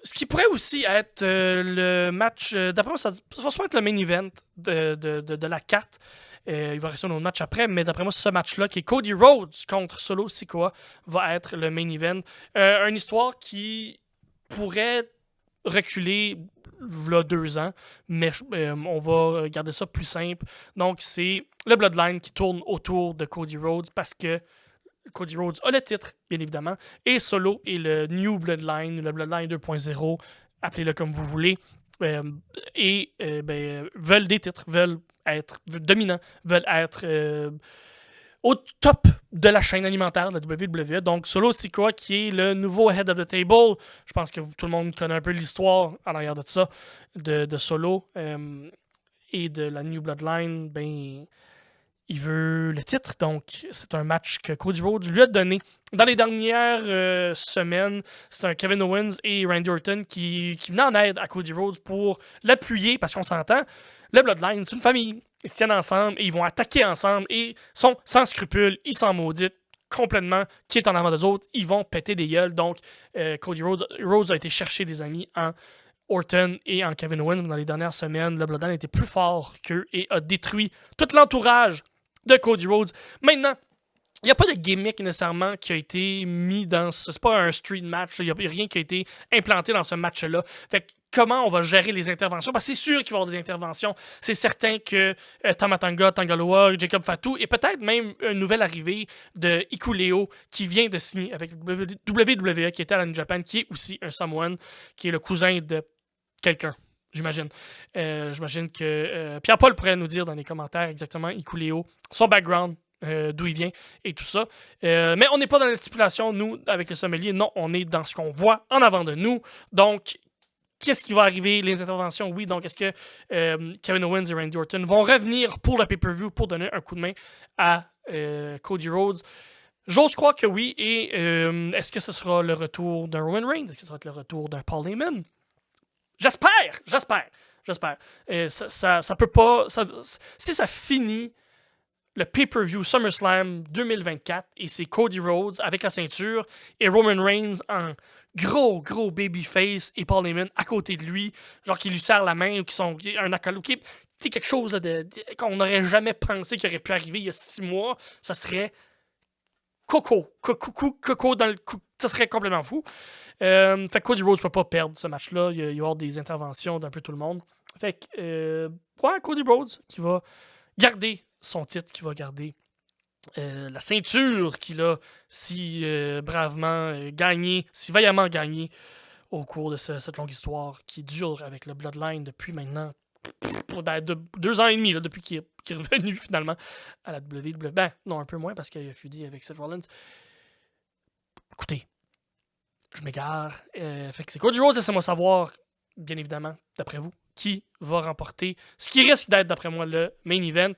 Ce qui pourrait aussi être le match, d'après moi, ça va sûrement être le main event de la carte. Il va rester un autre match après, mais d'après moi, ce match-là, qui est Cody Rhodes contre Solo Sikoa, va être le main event. Une histoire qui pourrait reculer v'là 2 ans, mais on va garder ça plus simple. Donc, c'est le Bloodline qui tourne autour de Cody Rhodes parce que Cody Rhodes a le titre, bien évidemment, et Solo est le New Bloodline, le Bloodline 2.0, appelez-le comme vous voulez, euh, veulent des titres, veulent être dominants, veulent être au top de la chaîne alimentaire de la WWE. Donc, Solo Sikoa, qui est le nouveau Head of the Table, je pense que tout le monde connaît un peu l'histoire en arrière de ça, de Solo et de la New Bloodline, ben il veut le titre, donc c'est un match que Cody Rhodes lui a donné. Dans les dernières semaines, c'est un Kevin Owens et Randy Orton qui venaient en aide à Cody Rhodes pour l'appuyer, parce qu'on s'entend, le Bloodline, c'est une famille. Ils se tiennent ensemble et ils vont attaquer ensemble et sont sans scrupules, ils s'en mauditent complètement qui est en avant des autres, ils vont péter des gueules. Donc, Cody Rhodes a été chercher des amis en Orton et en Kevin Owens dans les dernières semaines. Le Bloodline était plus fort qu'eux et a détruit tout l'entourage de Cody Rhodes. Maintenant, il n'y a pas de gimmick nécessairement qui a été mis dans ce. C'est pas un street match. Il n'y a rien qui a été implanté dans ce match-là. Fait que comment on va gérer les interventions? Parce que c'est sûr qu'il va y avoir des interventions. C'est certain que Tamatanga, Tangaloa, Jacob Fatou et peut-être même une nouvelle arrivée de Ikuleo qui vient de signer avec WWE, qui était à la New Japan, qui est aussi un Samoan, qui est le cousin de quelqu'un. J'imagine. J'imagine que Pierre-Paul pourrait nous dire dans les commentaires exactement Ikuleo, son background, d'où il vient et tout ça. Mais on n'est pas dans la stipulation, nous, avec le sommelier. Non, on est dans ce qu'on voit en avant de nous. Donc, qu'est-ce qui va arriver? Les interventions, oui. Donc, est-ce que Kevin Owens et Randy Orton vont revenir pour le pay-per-view pour donner un coup de main à Cody Rhodes? J'ose croire que oui. Et est-ce que ce sera le retour d'un Roman Reigns? Est-ce que ça va être le retour d'un Paul Heyman? J'espère! Ça peut pas. Si ça finit le pay-per-view SummerSlam 2024 et c'est Cody Rhodes avec la ceinture et Roman Reigns en gros babyface et Paul Heyman à côté de lui, genre qui lui serre la main ou qui sont un acolyte, c'est quelque chose qu'on n'aurait jamais pensé qu'il aurait pu arriver il y a 6 mois, ça serait coco dans le ça serait complètement fou. Fait que Cody Rhodes ne peut pas perdre ce match-là. Il va y avoir des interventions d'un peu tout le monde. Fait que, Cody Rhodes qui va garder son titre, qui va garder la ceinture qu'il a si bravement gagné, si vaillamment gagné au cours de cette longue histoire qui dure avec le Bloodline depuis maintenant 2 ans et demi, là, depuis qu'il est revenu finalement à la WWE. Ben, non, un peu moins parce qu'il a fusé avec Seth Rollins. Écoutez, je m'égare. Fait que c'est Cody Rhodes, laissez-moi savoir, bien évidemment, d'après vous, qui va remporter ce qui risque d'être, d'après moi, le main event.